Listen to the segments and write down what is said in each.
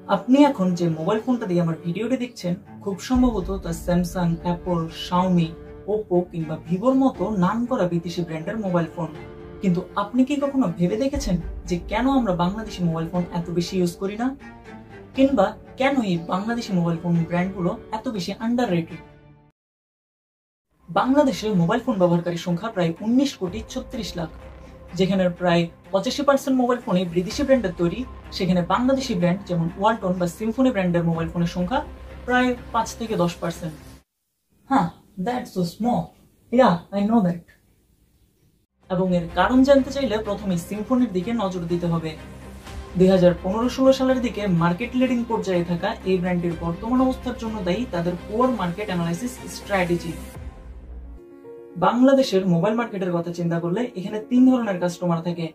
আপনি এখন যে মোবাইল ফোনটা দিয়ে আমার ভিডিওটি দেখছেন খুব সম্ভবত তা স্যামসাং, অ্যাপল, শাওমি, ওপো কিংবা ভিভোর মতো নামকরা বিদেশি ব্র্যান্ডের মোবাইল ফোন। কিন্তু আপনি কি কখনো ভেবে দেখেছেন যে কেন আমরা বাংলাদেশি মোবাইল ফোন এত বেশি ইউজ করি না, কিংবা কেন এই বাংলাদেশি মোবাইল ফোন ব্র্যান্ডগুলো এত বেশি আন্ডাররেটেড? বাংলাদেশে মোবাইল ফোন ব্যবহারকারীর সংখ্যা প্রায় 19,36,00,000। যেখানে প্রায় 85% মোবাইল ফোনই বিদেশি ব্র্যান্ডের তৈরি, সেখানে বাংলাদেশি ব্র্যান্ড যেমন ওয়ালটন বা সিম্ফনি ব্র্যান্ডের মোবাইল ফোনের সংখ্যা প্রায় 5 থেকে 10%। হ্যাঁ, that's so small. Yeah, I know that. এবং এর কারণ জানতে চাইলে প্রথমে সিম্ফনির দিকে নজর দিতে হবে। 2015-16 সালের দিকে মার্কেট লিডিং পর্যায়ে থাকা এই ব্র্যান্ডের বর্তমান অবস্থার জন্য দায়ী তাদের পুয়ার মার্কেট অ্যানালাইসিস স্ট্র্যাটেজি। বাংলাদেশের মোবাইল মার্কেটের কথা চিন্তা করলে এখানে 3 ধরনের কাস্টমার থাকে।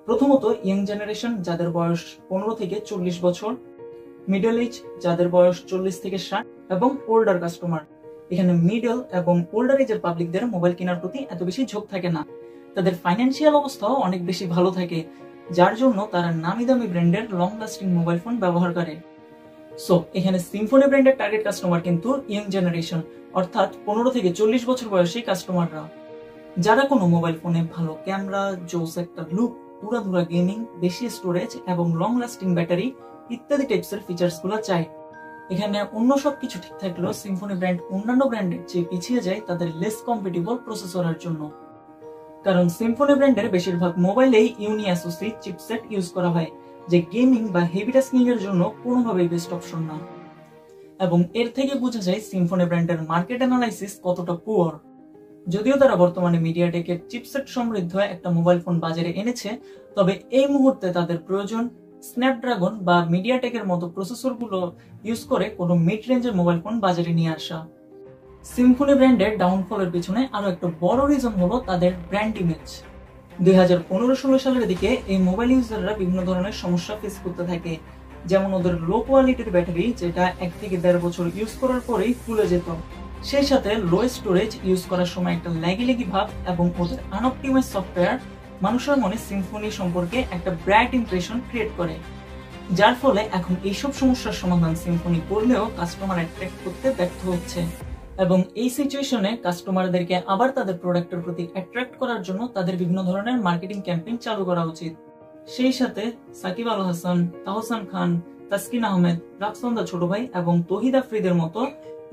প্রথমত ইয়াং জেনারেশন, যাদের বয়স 15 থেকে 40 বছর, মিডল এজ, যাদের বয়স 40 থেকে 60, এবং ওল্ডার কাস্টমার। এখানে মিডল এবং ওল্ডার এজের পাবলিকদের মোবাইল কেনার প্রতি এত বেশি ঝোঁক থাকে না, তাদের ফাইন্যান্সিয়াল অবস্থাও অনেক বেশি ভালো থাকে, যার জন্য তারা নামি দামি ব্র্যান্ডের লং লাস্টিং মোবাইল ফোন ব্যবহার করে। সো এখানে সিম্ফনি ব্র্যান্ডের টার্গেট কাস্টমার কিন্তু ইয়াং জেনারেশন, অর্থাৎ 15 থেকে 40 বছর বয়সী কাস্টমাররা, যারা কোনো মোবাইল ফোনে ভালো ক্যামেরা, জোস একটা লুক, পুরাধুরা গেমিং, বেশি স্টোরেজ এবং লং লাস্টিং ব্যাটারি ইত্যাদি টাইপসের ফিচার্স গুলো চায়। এখানে অন্য সবকিছু ঠিক থাকলেও সিম্ফনি ব্র্যান্ড অন্যান্য ব্র্যান্ডের চেয়ে পিছিয়ে যায় তাদের লেস কম্পিটিবল প্রসেসরের জন্য। কারণ সিম্ফনি ব্র্যান্ডের বেশিরভাগ মোবাইলেই ইউনিএসওসি চিপসেট ইউজ করা হয়, যে গেমিং বা হেভি টাস্কিং এর জন্য কোনোভাবেই বেস্ট অপশন না। এবং এর থেকে বোঝা যায় সিম্ফনি ব্র্যান্ডের মার্কেট অ্যানালাইসিস কতটা পুয়ার। যদিও তারা বর্তমানে মিডিয়াটেকের চিপসেট সমৃদ্ধ একটা মোবাইল ফোন বাজারে এনেছে, তবে এই মুহূর্তে তাদের প্রয়োজন স্ন্যাপড্রাগন বা মিডিয়াটেকের মতো প্রসেসরগুলো ইউজ করে কোনো মিড রেঞ্জের মোবাইল ফোন বাজারে নিয়ে আসা। সিম্ফনি ব্র্যান্ডের ডাউনফলের পিছনে আরো একটা বড় রিজন হলো তাদের ব্র্যান্ড ইমেজ। 2015-16 সালের দিকে এই মোবাইল ইউজাররা বিভিন্ন ধরনের সমস্যা ফেস করতে থাকে, যেমন ওদের লো কোয়ালিটির ব্যাটারি, যেটা 1 থেকে 1.5 বছর ইউজ করার পরেই ফুলে যেত, সেই সাথে লো স্টোরেজ ইউজ করার সময় একটা ল্যাগি ভাব, এবং ওদের আনঅপটিমাইজ সফটওয়্যার মানুষের মনে সিম্ফনি সম্পর্কে একটা ব্যাড ইমপ্রেশন ক্রিয়েট করে, যার ফলে এখন এইসব সমস্যার সমাধান সিম্ফনি করলেও কাস্টমার অ্যাট্রাক্ট করতে ব্যর্থ হচ্ছে। এবং এই সিচুয়েশনে কাস্টমারদেরকে আবার তাদের প্রোডাক্টের প্রতি অ্যাট্রাক্ট করার জন্য তাদের বিভিন্ন ধরনের মার্কেটিং ক্যাম্পেইন চালু করা উচিত। সেই সাথে সাকিব আল হাসান, তাহসান খান, তাসকিন আহমেদ, রাফসান্দা ছোট ভাই এবং তহিদ আফ্রিদের মতো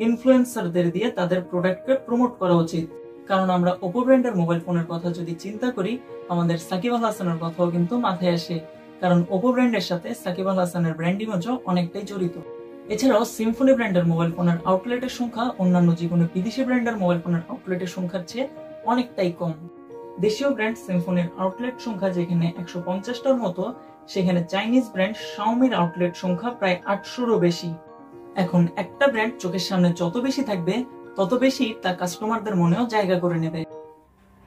ইনফ্লুয়েন্সারদের দিয়ে তাদের প্রোডাক্টকে প্রমোট করা উচিত। কারণ আমরা ওপো ব্র্যান্ডের মোবাইল ফোনের কথা যদি চিন্তা করি, আমাদের সাকিব আল হাসানের কথাও কিন্তু মাথায় আসে, কারণ ওপো ব্র্যান্ডের সাথে সাকিব আল হাসানের ব্র্যান্ড ইমেজও অনেকটাই জড়িত। এছাড়াও সিম্ফনি ব্র্যান্ডের মোবাইল ফোনের আউটলেটের সংখ্যা অন্যান্য যে কোনো বিদেশি ব্র্যান্ডের মোবাইল ফোনের আউটলেটের সংখ্যার চেয়ে অনেকটাই কম। দেশীয় ব্র্যান্ড সিম্ফনির আউটলেট সংখ্যা যেখানে 150টার মতো, সেখানে চাইনিজ ব্র্যান্ড শাওমির আউটলেট সংখ্যা প্রায় 800রও বেশি। এখন একটা ব্র্যান্ড চোখের সামনে যত বেশি থাকবে, তত বেশি তা কাস্টমারদের মনেও জায়গা করে নেবে।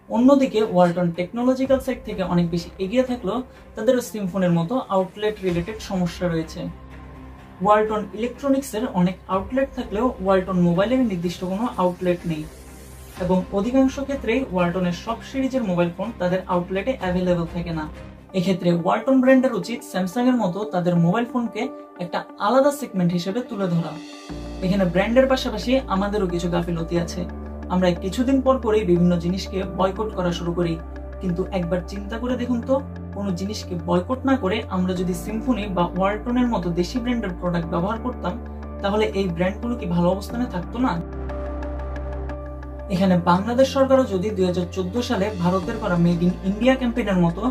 অন্যদিকে ওয়ালটন টেকনোলজিক্যাল সাইড থেকে অনেক বেশি এগিয়ে থাকলেও তাদেরও সিম্ফনির মতো আউটলেট রিলেটেড সমস্যা রয়েছে। ওয়ালটন ইলেকট্রনিক্সের অনেক আউটলেট থাকলেও ওয়ালটন মোবাইলের নির্দিষ্ট কোনো আউটলেট নেই, এবং অধিকাংশ ক্ষেত্রেই ওয়ালটনের সব সিরিজের মোবাইল ফোন তাদের আউটলেটে অ্যাভেলেবল থাকে না। এক্ষেত্রে ওয়ালটন ব্র্যান্ডের উচিত স্যামসাং এর মতো তাদের মোবাইল ফোনকে একটা আলাদা সেগমেন্ট হিসেবে তুলে ধরা। এখানে ব্র্যান্ডের পাশাপাশি আমাদেরও কিছু গাফিলতি আছে। আমরা কিছুদিন পর পরেই বিভিন্ন জিনিসকে বয়কট করা শুরু করি, কিন্তু একবার চিন্তা করে দেখুন তো, কোনো জিনিসকে বয়কট না করে আমরা যদি সিম্ফনি বা ওয়ালটনের মতো দেশি ব্র্যান্ডের প্রোডাক্ট ব্যবহার করতাম, তাহলে এই ব্র্যান্ডগুলো কি ভালো অবস্থানে থাকতো না? এখানে বাংলাদেশ সরকারও যদি 2014 সালে ভারতের করা মেড ইন ইন্ডিয়া ক্যাম্পেইনের মতো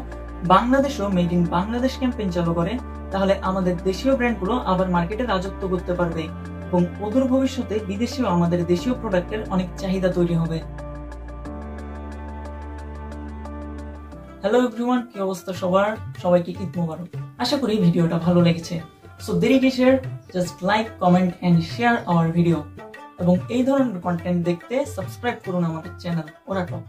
বাংলাদেশও মেড ইন বাংলাদেশ ক্যাম্পেইন চালু করে, তাহলে আমাদের দেশীয় ব্র্যান্ডগুলো আবার মার্কেটে রাজত্ব করতে পারবে, এবং অদূর ভবিষ্যতে বিদেশিও আমাদের দেশীয় প্রোডাক্টের অনেক চাহিদা তৈরি হবে। হ্যালো এভরিওয়ান, কি অবস্থা সবার? সবাইকে ঈদ মোবারক। আশা করি ভিডিওটা ভালো লেগেছে। সো দেরি কিসের, just like, comment and share our video. এবং এই ধরনের কন্টেন্ট দেখতে সাবস্ক্রাইব করুন আমাদের চ্যানেল ওরাটক।